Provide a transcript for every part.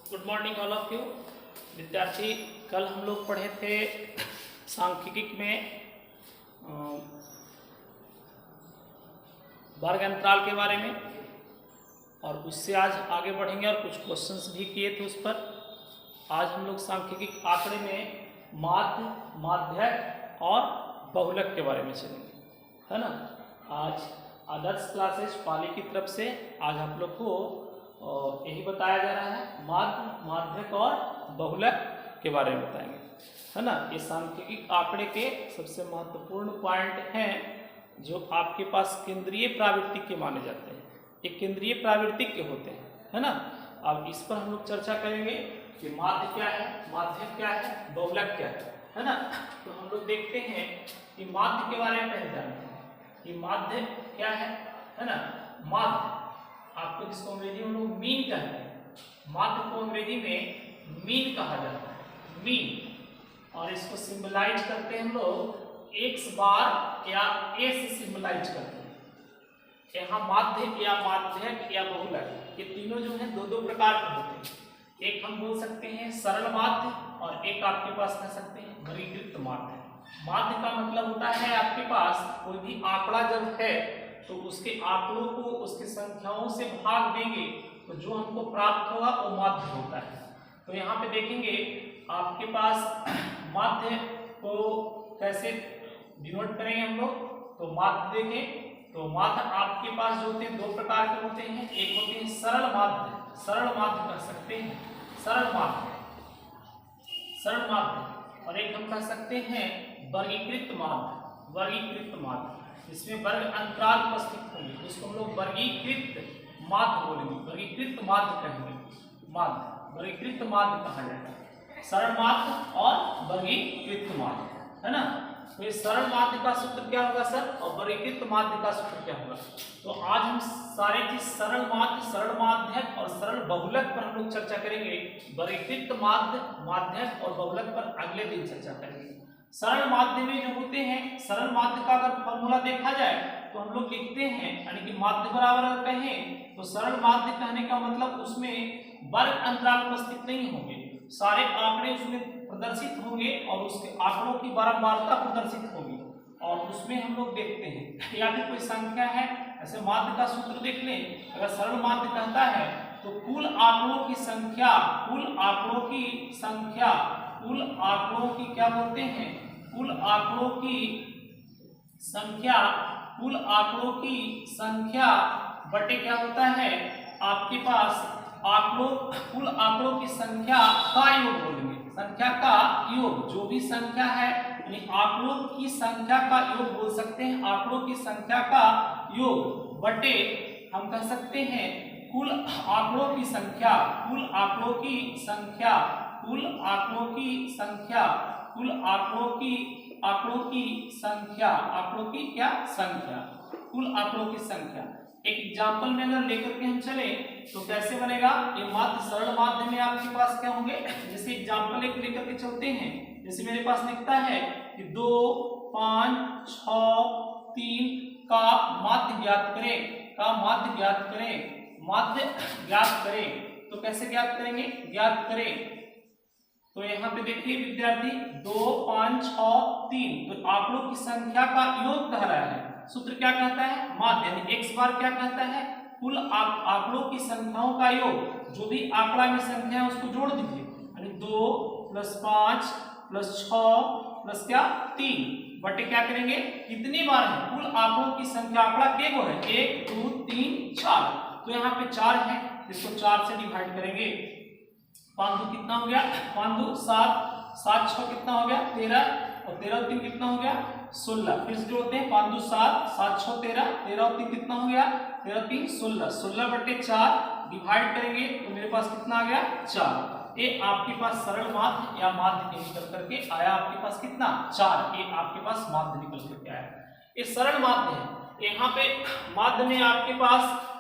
Good morning all of you विद्यार्थी। कल हम लोग पढ़े थे सांख्यिकी में वर्ग अंतराल के बारे में, और उससे आज आगे बढ़ेंगे और कुछ क्वेश्चंस भी किए थे उस पर। आज हम लोग सांख्यिकी आंकड़े में माध्य, माध्यक और बहुलक के बारे में चलेंगे, है ना। आज आदर्श क्लासेस पाली की तरफ से आज आप लोग को यही बताया जा रहा है, माध्य, माध्यक और बहुलक के बारे में बताएंगे, है ना। ये सांख्यिकी आंकड़े के सबसे महत्वपूर्ण पॉइंट हैं जो आपके पास केंद्रीय प्रावृत्ति के माने जाते हैं। ये केंद्रीय प्रावृत्ति के होते हैं, है ना। अब इस पर हम लोग चर्चा करेंगे कि माध्य क्या है, माध्यक क्या है, बहुलक क्या है ना। तो हम लोग देखते हैं कि माध्य के बारे में पहले जानते हैं कि माध्य क्या है ना। माध्य आपको जिसको अंग्रेजी में लोग मीन कहते हैं, माध्य को अंग्रेजी में मीन कहा जाता है, मीन। और इसको सिंबलाइज करते हैं हम लोग एक्स बार या ए से सिंबलाइज करते हैं। यहाँ माध्य या माध्यक या बहुलक ये तीनों जो है दो प्रकार के होते हैं। एक हम बोल सकते हैं सरल माध्य और एक आपके पास कह सकते हैं वर्गीकृत माध्य। माध्य का मतलब होता है आपके पास कोई भी आंकड़ा जब है तो उसके आंकड़ों को उसके संख्याओं से भाग देंगे तो जो हमको प्राप्त होगा वो माध्य होता है। तो यहाँ पे देखेंगे आपके पास माध्य को कैसे डिनोट करेंगे हम लोग। तो माध्य देखें तो माध्य आपके पास जो होते हैं दो प्रकार के होते हैं। एक होते हैं सरल माध्य, सरल माध्य कह सकते हैं, सरल माध्य, सरल माध्य। और एक हम कह सकते हैं वर्गीकृत माध्य, वर्गीकृत माध्य। इसमें वर्ग अंतराल उपस्थित होंगे, जिसको हम लोग वर्गीकृत माध्य बोलेंगे, वर्गीकृत माध्य कहेंगे। माध्य वर्गीकृत माध्य कहा जाता है, सरल माध्य और वर्गीकृत माध्य, है ना। तो ये सरल माध्य का सूत्र क्या होगा सर, और वर्गीकृत माध्य का सूत्र क्या होगा। तो आज हम सारी चीज सरल माध्य, सरल माध्यक और सरल बहुलक पर हम लोग चर्चा करेंगे। वर्गीकृत माध्य, माध्यक और बहुलक पर अगले दिन चर्चा करेंगे। सरल माध्य में जो होते हैं, सरल माध्य का अगर फॉर्मूला देखा जाए तो हम लोग लिखते हैं, यानी कि माध्य बराबर अगर कहें तो सरल माध्य कहने का मतलब उसमें वर्ग अंतराल उपस्थित नहीं होंगे, सारे आंकड़े उसमें प्रदर्शित होंगे और उसके आंकड़ों की बारंबारता प्रदर्शित होगी। और उसमें हम लोग देखते हैं या फिर कोई संख्या है, ऐसे माध्य का सूत्र देख लें। अगर सरल माध्य कहता है तो कुल आंकड़ों की संख्या, कुल आंकड़ों की संख्या, कुल आंकड़ों की क्या बोलते हैं, कुल आंकड़ों की संख्या, कुल आंकड़ों की संख्या बटे क्या होता है आपके पास आंकड़ों, कुल आंकड़ों की संख्या का योग बोलेंगे, संख्या का योग। जो भी संख्या है यानी आंकड़ों की संख्या का योग बोल सकते हैं, आंकड़ों की संख्या का योग बटे हम कह सकते हैं कुल आंकड़ों की संख्या, कुल आंकड़ों की संख्या, कुल आंकड़ों की संख्या, कुल आंकड़ों की संख्या, आंकड़ों की क्या संख्या, कुल आंकड़ों की संख्या। एक एग्जांपल में अगर लेकर के हम चले तो कैसे बनेगा ये माध्य, सरल माध्य में आपके पास क्या होंगे। जैसे एग्जांपल एक लेकर के चलते हैं, जैसे मेरे पास लिखता है कि 2, 5, 6, 3 का माध्य ज्ञात करें, का माध्य ज्ञात करें, माध्य ज्ञात करें। तो कैसे ज्ञात करेंगे, ज्ञात करें। तो यहाँ पे देखिए विद्यार्थी 2, 5, 6, 3 तो आंकड़ों की संख्या का योग कह रहा है। सूत्र क्या कहता है, माध्य यानी एक्स बार क्या कहता है, कुल आंकड़ों की संख्याओं का योग। जो भी आंकड़ा में संख्या है उसको जोड़ दीजिए, यानी 2 + 5 + 6 प्लस क्या 3 बटे क्या करेंगे, कितनी बार है कुल आंकड़ों की संख्या, आंकड़ा के गो है 1, 2, 3, 4। तो यहाँ पे 4 है, इसको 4 से डिवाइड करेंगे। 5 2 कितना हो गया, 5 2 7, 7 6 कितना हो गया 13, और 13 3 कितना हो गया 16। फिर से जोड़ते हैं 5 2 7, 7 6 13, 13 और 3 कितना हो गया 13 3 16, 16 बटे 4 डिवाइड करेंगे तो मेरे पास कितना आ गया 4। ये आपके पास सरल माध्य या माध्य निकल करके आया, आपके पास कितना 4, ये आपके पास माध्य निकल करके आया। ये सरल माध्य है। यहाँ पे माध्य में आपके पास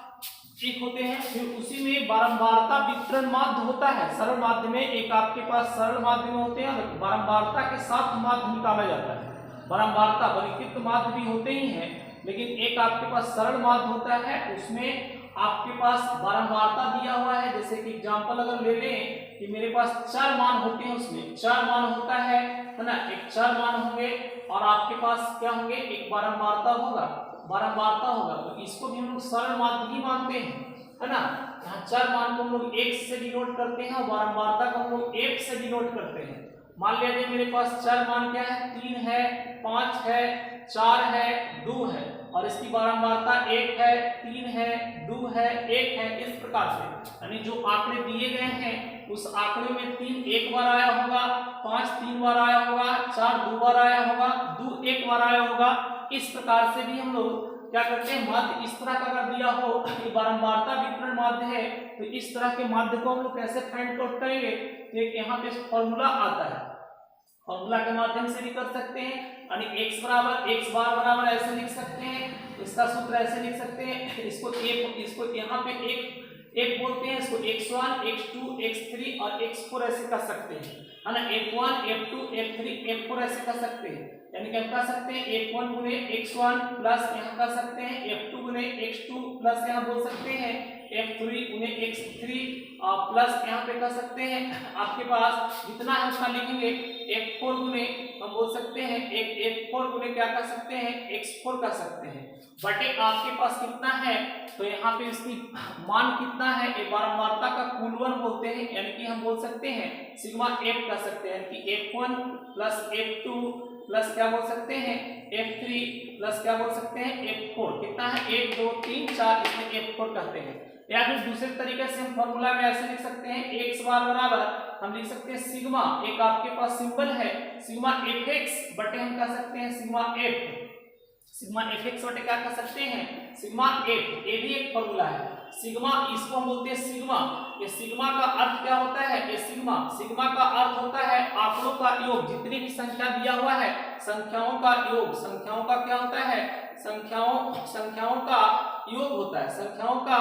एक होते हैं, फिर उसी में बारंबारता वितरण माध्य होता है। सरल माध्य में एक आपके पास सरल माध्य में होते हैं, बारंबारता के साथ माध्य निकाला जाता है। बारंबारता वर्गीकृत माध्य भी होते ही हैं, लेकिन एक आपके पास सरल माध्य होता है, उसमें आपके पास बारंबारता दिया हुआ है, जैसे कि एग्जांपल अगर ले लें कि मेरे पास 4 मान होते हैं, उसमें 4 मान होता है ना, एक 4 मान होंगे और आपके पास क्या होंगे, एक बारंबारता होगा, तो इसको भी हम लोग सरल माध्य ही मानते हैं, है ना। यहाँ 4 मान को हम लोग 1 से डिनोट करते हैं और बारंबारता को हम लोग 1 से डिनोट करते हैं। मान लीजिए मेरे पास 4 मान क्या है, 3 है, 5 है, 4 है, 2 है और इसकी बारंबारता 1 है, 3 है, 2 है, 1 है, इस प्रकार से। यानी जो आंकड़े दिए गए हैं उस आंकड़े में 3 एक बार आया होगा, 5 3 बार आया होगा, 4 2 बार आया होगा, 2 एक बार आया होगा। इस प्रकार से भी हम लोग क्या करते हैं, माध्य इस तरह का अगर दिया हो कि बारंबारता वितरण माध्य है तो इस तरह के माध्य को हम लोग कैसे फाइंड आउट करेंगे, तो एक यहाँ पे फॉर्मूला आता है, फॉर्मूला के माध्यम से भी कर सकते हैं। यानी x बार बराबर ऐसे लिख सकते हैं, इसका सूत्र ऐसे लिख सकते हैं, इसको यहाँ पे एक बोलते हैं, इसको x1 x2 x3 और x4 ऐसे कर सकते हैं, है ना। f1 f2 f3 f4 ऐसे कर सकते हैं, यानी क्या कर सकते हैं, f1 गुने x1 प्लस यहाँ कर सकते हैं f2 गुने x2 प्लस यहाँ बोल सकते हैं f3 गुने x3 प्लस यहाँ पे कर सकते हैं आपके पास जितना है उतना लिखेंगे f4 गुने हम बोल सकते हैं f4 गुने क्या कर सकते हैं x4 कर सकते हैं, बटे आपके पास कितना है, तो यहाँ पे इसकी मान कितना है, एक बारंबारता का कुल बोलते हैं, यानी कि हम बोल सकते हैं सिग्मा f कर सकते हैं, यानी कि f1 प्लस f2 प्लस क्या बोल सकते हैं f3 प्लस क्या बोल सकते हैं f4, कितना है 1 2 3 4, इसमें f4 कहते हैं। या फिर दूसरे तरीके से हम फॉर्मूला में ऐसे लिख सकते हैं x बार बराबर हम लिख सकते हैं सिग्मा, एक आपके पास सिंबल है सिग्मा fx बटे हम कह सकते हैं सिग्मा fx बटे क्या कर सकते हैं सिग्मा f, ये भी एक फॉर्मूला है। सिग्मा इसको हम बोलते हैं सिग्मा, ये सिग्मा का अर्थ क्या होता है, ये सिग्मा का अर्थ होता है आंकड़ों का योग, जितनी भी संख्या दिया हुआ है संख्याओं का योग, संख्याओं का क्या होता है, संख्याओं का योग होता है, संख्याओं का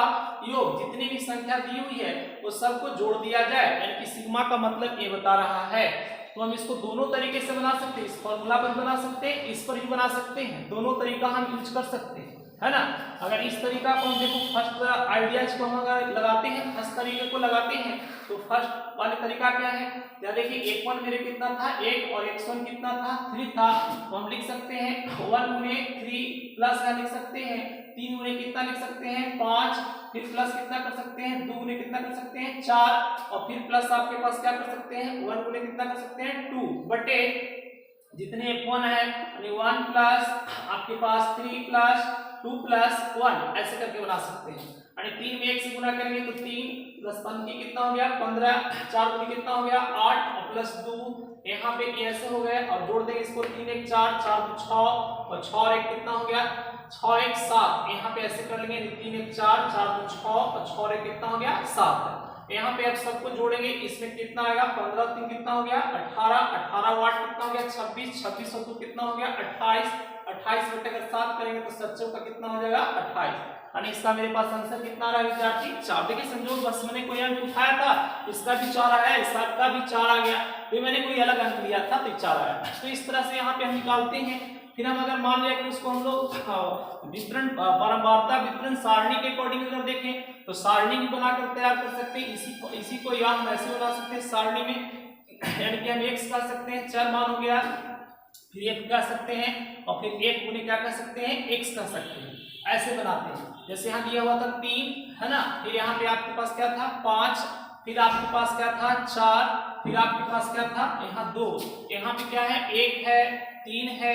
योग, जितनी भी संख्या दी हुई है वो सबको जोड़ दिया जाए, यानी कि सिग्मा का मतलब ये बता रहा है। तो हम इसको दोनों तरीके से बना सकते हैं, इस फॉर्मूला पर बना सकते हैं, इस पर भी बना सकते हैं, दोनों तरीका हम यूज कर सकते हैं, है ना। अगर इस तरीका को हम देखो फर्स्ट आइडियाज को हम अगर लगाते हैं, फर्स्ट तरीके को लगाते हैं तो फर्स्ट वाले तरीका क्या है, या देखिए x1 मेरे कितना था 1 और x1 कितना था 3 था, तो हम लिख सकते हैं 1 गुने 3 प्लस क्या लिख सकते हैं 3 गुने कितना लिख सकते हैं 5, फिर प्लस कितना कर सकते हैं 2 गुने कितना कर सकते हैं 4 और फिर प्लस आपके पास क्या कर सकते हैं 1 गुने कितना कर सकते हैं 2 बटे जितने f1 है यानी 1 प्लस आपके पास 3 प्लस 2 प्लस 1 ऐसे करके बना सकते हैं। यानी 3 में 1 से गुना करेंगे तो 3 प्लस 5 कितना हो गया 15, 4 गुने कितना हो गया 8 और प्लस 2 यहाँ पे ऐसे हो गए और जोड़ देंगे इसको 3 1 4 4 2 6 और 6 और 1 कितना हो गया 6 1 7, यहाँ पे ऐसे कर लेंगे 3 1 4 4 2 6 और 6 और 1 कितना हो गया 7। यहाँ पे आप सबको जोड़ेंगे इसमें कितना आएगा 15 3 कितना हो गया 18, 18 वाट कितना हो गया 26, 26 और 2 कितना हो गया 28, 28 बटे अगर 7 करेंगे तो 7 का कितना हो जाएगा 28, यानी इसका मेरे पास आंसर कितना आ रहा है विद्यार्थी 4। देखिए संजोग बस मैंने कोई अंक उठाया था इसका भी 4 आया, इसका का भी 4 आ गया, तो मैंने कोई अलग अंक लिया था तो 4 आया। तो इस तरह से यहाँ पे हम निकालते हैं। फिर हम अगर मान लिया कि उसको हम लोग वितरण बारंबारता वितरण सारणी के अकॉर्डिंग अगर देखें तो सारणी भी बनाकर तैयार कर सकते हैं। इसी को या हम ऐसे बना सकते हैं सारणी में, यानी कि हम x कर सकते हैं 4 मान हो गया, फिर f कर सकते हैं और फिर 1 गुने क्या कर सकते हैं x कर सकते हैं, ऐसे बनाते हैं। जैसे यहाँ दिया हुआ था 3 है ना, फिर यहाँ पे आपके पास क्या था 5, फिर आपके पास क्या था 4, फिर आपके पास क्या था यहाँ 2, यहाँ पे क्या है 1 है 3 है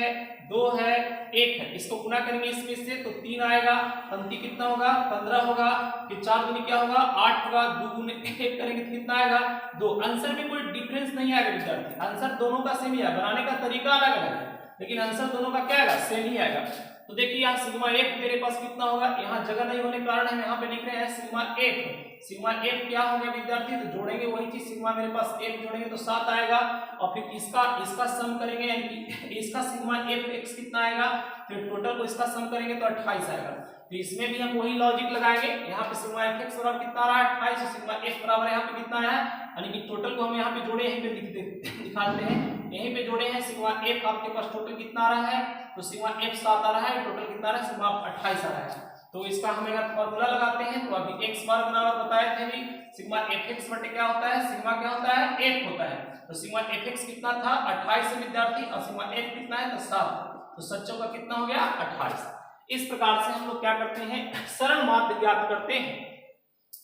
2 है 1 है, इसको गुना करेंगे इसमें से तो 3 आएगा, पंक्ति कितना होगा 15 होगा, फिर 4 गुने क्या होगा 8 होगा, 2 गुने 1 करेंगे तो कितना आएगा 2। आंसर में कोई डिफरेंस नहीं आएगा विद्यार्थी, आंसर दोनों का सेम ही है, बनाने का तरीका अलग अलग है लेकिन आंसर दोनों का क्या आएगा सेम ही आएगा। तो देखिए यहाँ सिग्मा f मेरे पास कितना होगा, यहाँ जगह नहीं होने के कारण हम यहाँ पे लिख रहे हैं सिग्मा f क्या हो गया विद्यार्थी, तो जोड़ेंगे वही चीज सिग्मा मेरे पास f जोड़ेंगे तो 7 आएगा और फिर इसका सम करेंगे यानी कि इसका सिग्मा fx कितना आएगा, फिर टोटल को इसका सम करेंगे तो 28 आएगा। तो इसमें भी हम वही लॉजिक लगाएंगे, यहाँ पे सिग्मा fx बराबर कितना आ रहा है 28 और सिग्मा f बराबर यहाँ पे कितना आया है, यानी कि टोटल को हम यहाँ पे जोड़े यहीं पे दिखाते हैं, यहीं पे जोड़े हैं सिग्मा f आपके पास टोटल कितना आ रहा है, तो सिग्मा f 7 आ रहा है, टोटल कितना आ रहा है सिग्मा 28 आ रहा है। तो इसका हम अगर फॉर्मूला लगाते हैं तो अभी x बार बराबर बताए थे अभी सिग्मा fx बटे क्या होता है, सिग्मा क्या होता है, f होता है। तो सिग्मा fx कितना था 28 से विद्यार्थी, और सिग्मा f कितना है तो 7, तो सच्चों का कितना हो गया 28। इस प्रकार से हम लोग क्या करते हैं, सरल माध्य ज्ञात करते हैं।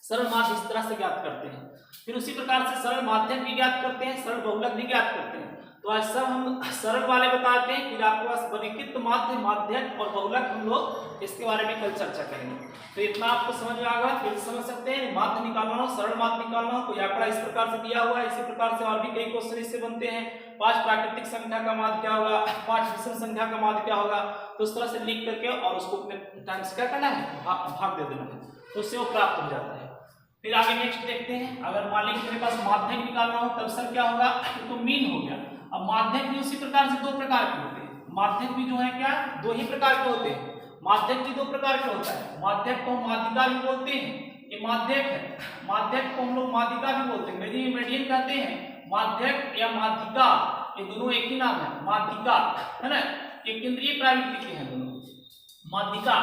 सरल माध्य इस तरह से ज्ञात करते हैं। फिर उसी प्रकार से सरल माध्यक भी ज्ञात करते हैं, सरल बहुलक भी ज्ञात करते हैं। तो आज सब हम सरल वाले बताते हैं, फिर आपके पास वर्गीकृत माध्य, माध्यक और बहुलक हम लोग इसके बारे में कल चर्चा करेंगे। तो इतना आपको समझ में आ गया। फिर समझ सकते हैं माध्य निकालना हो, सरल माध्य निकालना हो, कोई आंकड़ा इस प्रकार से दिया हुआ है, इसी प्रकार से और भी कई क्वेश्चन इससे बनते हैं। 5 प्राकृतिक संख्या का माध्य क्या होगा, 5 विषम संख्या का माध्य क्या होगा, तो उस तरह से लिख करके और उसको अपने टाइम से क्या करना है, भाग दे देना है, तो उससे वो प्राप्त हो जाता है। फिर आगे नेक्स्ट देखते हैं, अगर मान लीजिए मेरे पास माध्यक निकालना हो तब सर क्या होगा, तो मीन हो गया। अब माध्यक भी उसी प्रकार से 2 प्रकार के होते हैं। माध्यक भी जो है क्या 2 ही प्रकार के होते हैं। माध्यक भी 2 प्रकार के होता है। माध्यक को हम माध्यिका भी बोलते हैं, ये माध्यक है। माध्यक को हम लोग माध्यिका भी बोलते हैं, मीडियन कहते हैं। माध्यक या माध्यिका ये दोनों एक ही नाम है, माध्यिका है ना, ये केंद्रीय प्रावृत्ति के हैं दोनों। माध्यिका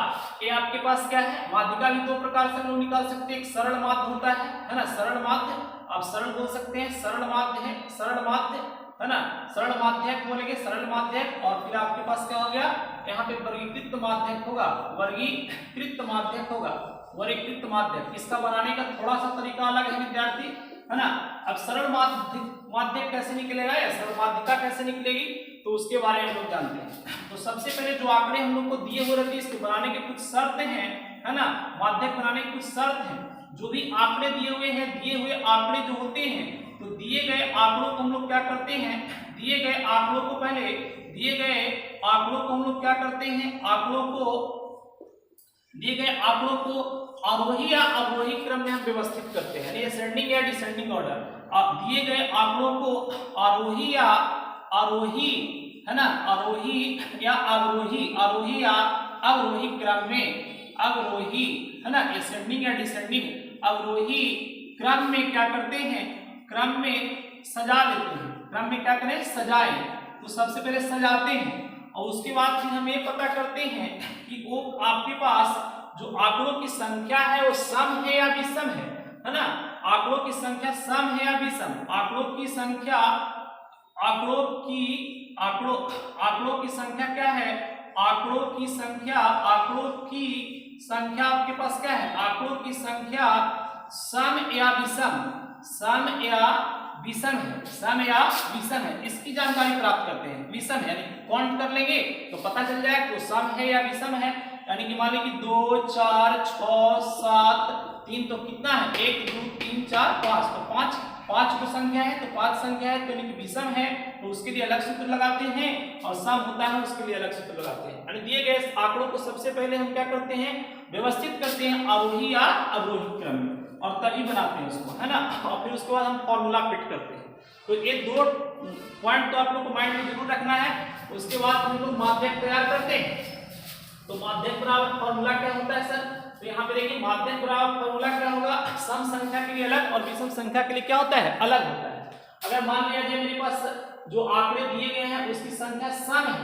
ये आपके पास क्या है, माध्यिका भी 2 प्रकार से हम लोग निकाल सकते हैं। एक सरल माध्य होता है ना, सरल माध्य, आप सरल बोल सकते हैं, सरल माध्य है, सरल माध्य है ना, सरल माध्यक बोलेंगे, सरल माध्यक। और फिर आपके पास क्या हो गया, यहाँ पे वर्गीकृत माध्यक होगा, वर्गीकृत माध्यक होगा, वर्गीकृत माध्यक। इसका बनाने का थोड़ा सा तरीका अलग है विद्यार्थी, है ना। अब सरल माध्यक कैसे निकलेगा या सरल माध्यिका कैसे निकलेगी, तो उसके बारे में हम लोग जानते हैं। तो सबसे पहले जो आंकड़े हम लोग को दिए हुए रहते हैं, इसके बनाने के कुछ शर्त हैं, है ना, माध्यक बनाने के कुछ शर्त हैं। जो भी आंकड़े दिए हुए हैं, दिए हुए आंकड़े जो होते हैं, तो दिए गए आंकड़ों को हम लोग क्या करते हैं, दिए गए आंकड़ों को पहले दिए गए आंकड़ों को हम लोग क्या करते हैं, दिए गए आंकड़ों को आरोही या अवरोही क्रम में हम व्यवस्थित करते हैं, यानी असेंडिंग या डिसेंडिंग ऑर्डर। दिए गए आंकड़ों को आरोही या आरोही, है ना, आरोही या अवरोही क्रम में, अवरोही है ना, असेंडिंग या डिसेंडिंग अवरोही क्रम में क्या करते हैं, क्रम में सजा लेते हैं। क्रम में क्या करें, सजाएं। तो सबसे पहले सजाते हैं और उसके बाद फिर हम ये पता करते हैं कि वो आपके पास जो आंकड़ों की संख्या है वो सम है या विषम है ना। आंकड़ों की संख्या सम है या विषम, आंकड़ों की संख्या क्या है, आंकड़ों की संख्या आपके पास क्या है, आंकड़ों की संख्या सम या विषम, सम या विषम है, इसकी जानकारी प्राप्त करते हैं। विषम है यानी काउंट कर लेंगे तो पता चल जाएगा तो सम है या विषम है। यानी कि मान लीजिए 2 4 6 7 3, तो कितना है 1 2 3 4 5, तो 5 को संख्या है, तो 5 संख्या है, तो यानी कि विषम है, तो उसके लिए अलग सूत्र लगाते हैं, और सम होता है उसके लिए अलग सूत्र लगाते हैं। यानी दिए गए आंकड़ों को सबसे पहले हम क्या करते हैं, व्यवस्थित करते हैं आरोही या अवरोही क्रम में, और तभी बनाते हैं उसको, है ना। और फिर उसके बाद हम फॉर्मूला फिट करते हैं। तो ये 2 पॉइंट तो आप लोग को माइंड में जरूर रखना है। उसके बाद हम लोग माध्यक तैयार करते हैं। तो माध्यक बराबर फॉर्मूला क्या होता है सर, तो यहाँ पे देखिए माध्यक बराबर फॉर्मूला क्या होगा, सम संख्या के लिए अलग और विषम संख्या के लिए क्या होता है, अलग होता है। अगर मान लिया जाए मेरे पास जो आंकड़े दिए गए हैं उसकी संख्या सम है,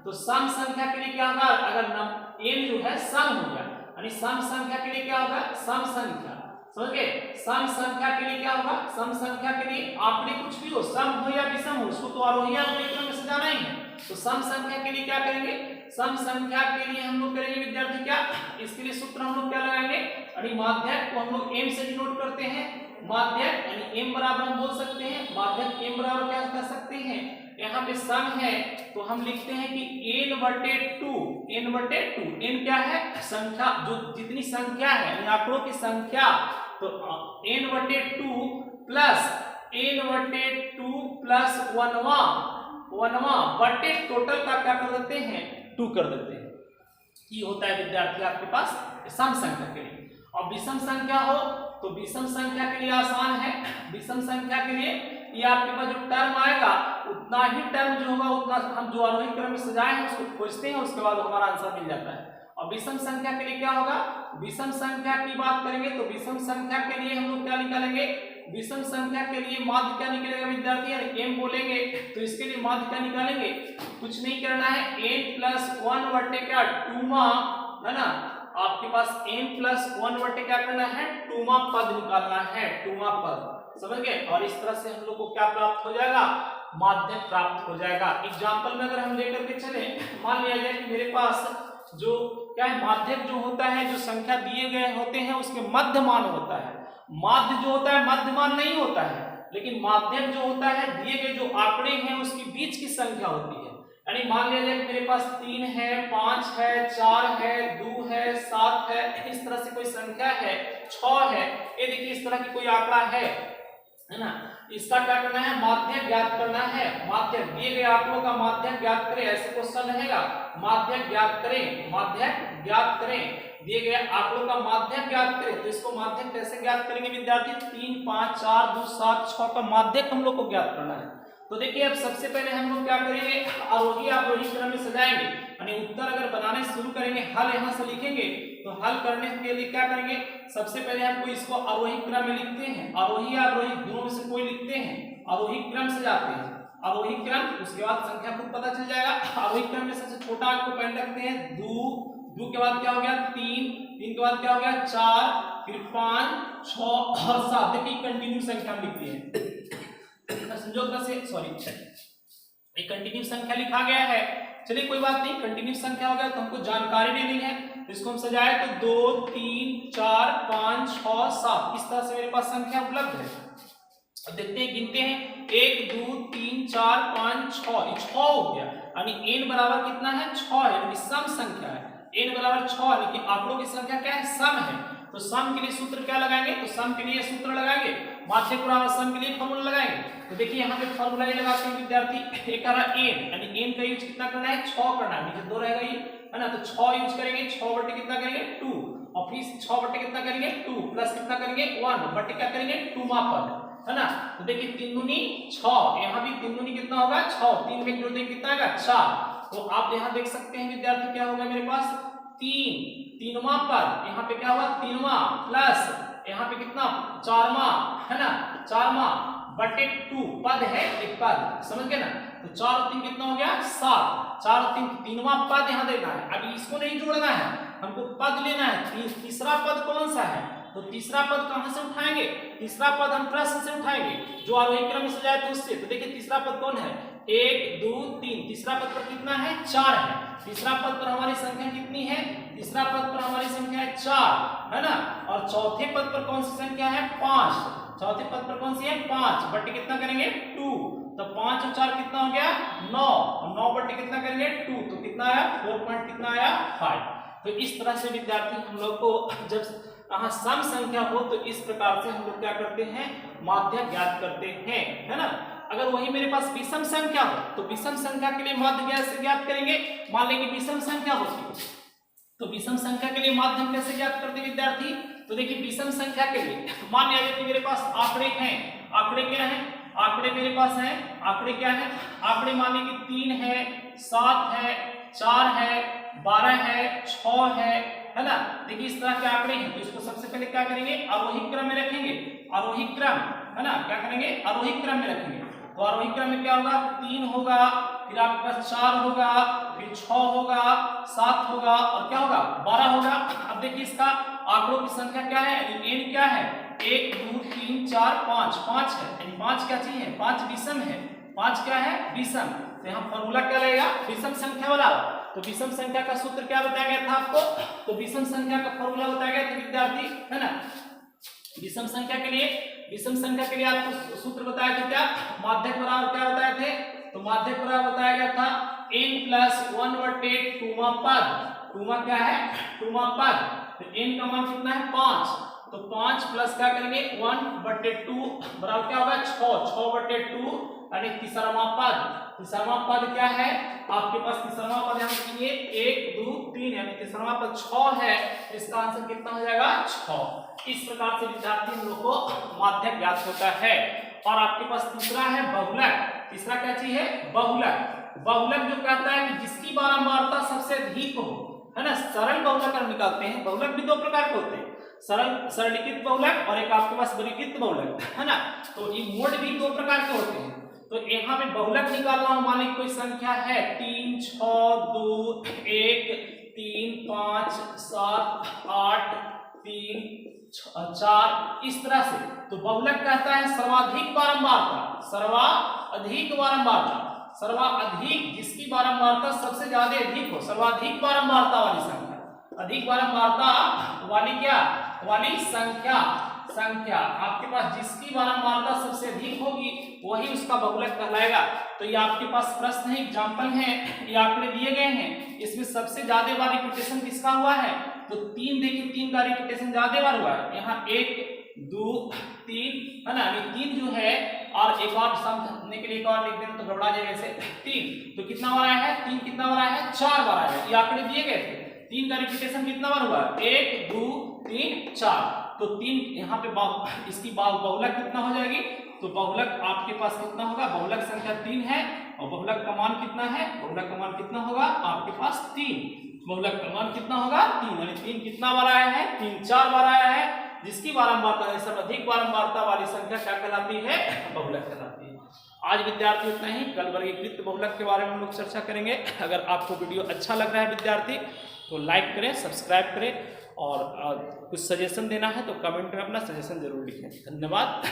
तो सम संख्या के लिए क्या होगा, अगर n जो है सम हो गया, यानी सम संख्या के लिए क्या होगा, सम संख्या, समझ गए। सम संख्या के लिए क्या होगा, सम संख्या के लिए आंकड़े कुछ भी हो, सम हो या विषम हो, उसको तो आरोही या अवरोही क्रम में सजाना ही है। तो सम संख्या के लिए क्या करेंगे, सम संख्या के लिए हम लोग करेंगे विद्यार्थी क्या, इसके लिए सूत्र हम लोग क्या लगाएंगे, यानी माध्यक को हम लोग m से डिनोट करते हैं। माध्यक यानी m बराबर हम बोल सकते हैं, माध्यक m बराबर क्या कर सकते हैं, यहाँ पे सम है तो हम लिखते हैं कि n/2, n क्या है, संख्या, जो जितनी संख्या है यानी आंकड़ों की संख्या, तो n/2 प्लस n/2 प्लस 1वां बटे टोटल का क्या कर देते हैं, 2 कर देते हैं। ये होता है विद्यार्थी आपके पास सम संख्या के लिए। और विषम संख्या हो तो विषम संख्या के लिए आसान है, विषम संख्या के लिए ये आपके पास जो टर्म आएगा उतना ही टर्म जो होगा उतना हम जो आरोही क्रम में सजाए हैं उसको खोजते हैं, उसके बाद हमारा आंसर मिल जाता है। और विषम संख्या के लिए क्या होगा, विषम संख्या की बात करेंगे तो विषम संख्या के लिए हम लोग क्या निकालेंगे, विषम संख्या के लिए माध्य क्या निकलेगा विद्यार्थी, यानी m बोलेंगे तो इसके लिए माध्य क्या निकालेंगे, कुछ नहीं करना है, n + 1 बटे क्या 2 है ना, आपके पास n प्लस 1 बटे क्या करना है, 2वां पद निकालना है, 2वां पद, समझ गए। और इस तरह से हम लोग को क्या प्राप्त हो जाएगा, माध्यक प्राप्त हो जाएगा। एग्जांपल में अगर हम लेकर के चले, मान लिया जाए कि मेरे पास जो क्या है, माध्यक जो होता है, जो संख्या दिए गए होते हैं उसके मध्य मान होता है। माध्य जो होता है मध्य मान नहीं होता है, लेकिन माध्यक जो होता है दिए गए जो आंकड़े हैं उसके बीच की संख्या होती है। यानी मान लिया जाए कि मेरे पास 3 है, 5 है, 4 है, 2 है, 7 है, इस तरह से कोई संख्या है, 6 है, ये देखिए इस तरह की कोई आंकड़ा है ना। इसका क्या करना है, माध्यक ज्ञात करना है। माध्यक दिए गए आंकड़ों का माध्यक ज्ञात करें, ऐसे क्वेश्चन रहेगा, माध्यक ज्ञात करें, माध्यक ज्ञात करें, दिए गए आंकड़ों का माध्यक ज्ञात करें। तो इसको माध्यक कैसे ज्ञात करेंगे विद्यार्थी, 3, 5, 4, 2, 7, 6 का माध्यक हम लोग को ज्ञात करना है। तो देखिए अब सबसे पहले हम लोग क्या करेंगे, आरोही अवरोही क्रम में सजाएंगे। यानी उत्तर अगर बनाने शुरू करेंगे, हल यहां से लिखेंगे, तो हल करने के लिए क्या करेंगे, सबसे पहले हमको इसको आरोही क्रम में लिखते हैं, आरोही या अवरोही दोनों में से कोई लिखते हैं, आरोही क्रम से जाते हैं, आरोही क्रम, उसके बाद संख्या खुद पता चल जाएगा। आरोही क्रम में सबसे छोटा अंक को पहले रखते हैं 2 के बाद क्या हो गया 3 के बाद क्या हो गया 4, फिर 5, 6 और 7। देखिए कंटिन्यू संख्या हम लिखते हैं, संयोग से सॉरी एक कंटिन्यू संख्या लिखा गया है। चलिए कोई बात नहीं, कंटिन्यू संख्या हो गया तो हमको जानकारी देनी है, तो इसको हम सजाए तो 2, 3, 4, 5, 6, 7 इस तरह से मेरे पास संख्या उपलब्ध है। अब देखते हैं, गिनते हैं 1, 2, 3, 4, 5, 6, 6 हो गया। यानी n बराबर कितना है, 6 है, यानी सम संख्या है। n बराबर 6 यानी कि आंकड़ों की संख्या क्या है, सम है। तो सम के लिए सूत्र क्या लगाएंगे, तो सम के लिए सूत्र लगाएंगे, माध्यक बराबर सम के लिए फॉर्मूला लगाएंगे। तो देखिए यहाँ पे फॉर्मूला ये लगाते हैं विद्यार्थी, एक आ रहा n, यानी n का यूज कितना करना है, 6 करना है, नीचे 2 रहेगा ये, है ना। तो 6 यूज करेंगे, 6 बटे कितना करेंगे 2, और फिर 6 बटे कितना करेंगे 2 प्लस कितना करेंगे 1 बटे क्या करेंगे 2वां पद, है ना। तो देखिए 3 दूनी 6, यहाँ भी 3 दूनी कितना होगा 6, 3 में जोड़ देंगे कितना आएगा 4। तो आप यहाँ देख सकते हैं विद्यार्थी क्या होगा मेरे पास 3वां पद, यहाँ पे क्या हुआ 3वां प्लस यहाँ पे कितना 4वां, है ना, 4वां बटे 2 पद है, एक पद, समझ गए ना। तो 4 और 3 कितना हो गया 7, 4 और 3 3वां पद यहाँ देना है। अभी इसको नहीं जोड़ना है, हमको पद लेना है। तीसरा पद कौन सा है, तो तीसरा पद कहां से उठाएंगे, तीसरा पद हम प्रश्न से उठाएंगे, जो आरोही क्रम में सजाए तो उससे। तो देखिए तीसरा पद कौन है, 1, 2, 3, तीसरा पद पर कितना है 4 है। तीसरा पद पर हमारी संख्या कितनी है, तीसरा पद पर हमारी संख्या है 4, है ना। और चौथे पद पर कौन सी संख्या है 5, चौथे पद पर कौन सी है 5 बटे कितना करेंगे 2, तो 5 और 4 कितना हो गया 9, और 9 बटे कितना करेंगे 2, तो कितना आया 4 पॉइंट कितना आया 5। तो इस तरह से विद्यार्थी हम लोग को जब सम संख्या हो तो इस प्रकार से हम लोग क्या करते हैं, माध्य ज्ञात करते हैं, है ना। अगर वही मेरे पास विषम संख्या हो तो विषम संख्या के लिए माध्य कैसे ज्ञात करेंगे, मान लेंगे विषम संख्या होती तो विषम संख्या के लिए माध्यम कैसे ज्ञात करते विद्यार्थी। तो देखिए विषम संख्या के लिए मान लिया कि मेरे पास आंकड़े हैं, आंकड़े क्या है, आंकड़े मेरे पास हैं, आंकड़े क्या है, आंकड़े माने कि 3 है, 7 है, 4 है, 12 है, 6 है ना। देखिए इस तरह के आंकड़े हैं, तो इसको सबसे पहले क्या करेंगे आरोही क्रम में रखेंगे, आरोही क्रम, है ना, क्या करेंगे आरोही क्रम में रखेंगे। तो आरोही क्रम में क्या होगा 3 होगा, फिर आपके पास 4 होगा, फिर 6 होगा, 7 होगा और क्या होगा 12 होगा। अब देखिए इसका आंकड़ों की संख्या क्या है, n क्या है 1, 2, 3, 4, 5, 5 है, यानी 5 क्या चीज है 5 विषम है, 5 क्या है विषम। तो यहाँ फॉर्मूला क्या लगेगा विषम संख्या वाला। तो विषम संख्या का सूत्र क्या बताया गया था आपको, तो विषम संख्या का फॉर्मूला बताया गया था विद्यार्थी, है ना। विषम संख्या के लिए आपको सूत्र बताया था क्या, माध्यक बराबर क्या बताए थे, तो माध्यक बराबर बताया गया था n प्लस 1 बटे 2वां पद, 2वां क्या है 2वां पद। तो n का मान कितना है 5, तो 5 प्लस क्या करेंगे 1 बटे 2 बराबर क्या होगा 6 बटे 2 यानी तीसरा पद। तीसरा पद क्या है आपके पास, तीसरा पद यहाँ लिखेंगे 1, 2, 3 यानी तीसरा पद 6 है, इसका आंसर कितना हो जाएगा 6। इस प्रकार से विद्यार्थी हम लोग को माध्यक ज्ञात होता है। और आपके पास तीसरा है बहुलक। तीसरा क्या चीज है बहुलक। बहुलक जो कहता है कि जिसकी बारंबारता सबसे अधिक हो, है ना। सरल बहुलक हम निकालते हैं, बहुलक भी दो प्रकार के होते हैं, सरलीकृत बहुलक और एक आपके पास वर्गीकृत बहुलक, है ना। तो ये मोड भी दो प्रकार के होते हैं। तो यहाँ पे बहुलक निकालना हो, मान लीजिए कोई संख्या है 3, 6, 2, 1, 3 5 7 8 3 4 इस तरह से। तो बहुलक कहता है सर्वाधिक बारंबारता, सर्वाधिक बारंबारता, सर्वाधिक जिसकी बारंबारता सबसे ज्यादा अधिक हो, सर्वाधिक बारंबारता वाली संख्या, अधिक बारंबारता वाली क्या वाली संख्या, संख्या आपके पास जिसकी बारंबारता सबसे अधिक होगी वही उसका बहुलक कहलाएगा। तो ये आपके पास प्रश्न है, एग्जांपल है, ये आंकड़े दिए गए हैं, इसमें सबसे ज्यादा बार रिपीटेशन किसका हुआ है, तो 3 देखिए 3 का रिपीटेशन ज्यादा बार हुआ है, यहाँ 1 2 3 है ना, 3 जो है, और एक और समझने के लिए एक और लिख देना तो गड़बड़ा जाएगा ऐसे 3, तो कितना बार आया है 3, कितना बार आया है 4 बार आया है, ये आंकड़े दिए गए थे। 3 का रिपीटेशन कितना बार हुआ, 1 2 3 4, तो 3 यहाँ पे इसकी बहुलक कितना हो जाएगी, तो बहुलक आपके पास कितना होगा, बहुलक संख्या 3 है और बहुलक का मान कितना है, बहुलक का मान कितना होगा आपके पास 3, बहुलक का मान कितना होगा 3, यानी 3 कितना बार आया है, 3 4 बार आया है, जिसकी बारंबारता है सर्वाधिक बारंबारता वाली संख्या क्या कहलाती है, बहुलक कहलाती है। आज विद्यार्थी इतना ही, कल वर्गीकृत बहुलक के बारे में हम लोग चर्चा करेंगे। अगर आपको वीडियो अच्छा लग रहा है विद्यार्थी तो लाइक करें, सब्सक्राइब करें, और कुछ सजेशन देना है तो कमेंट में अपना सजेशन जरूर लिखें। धन्यवाद।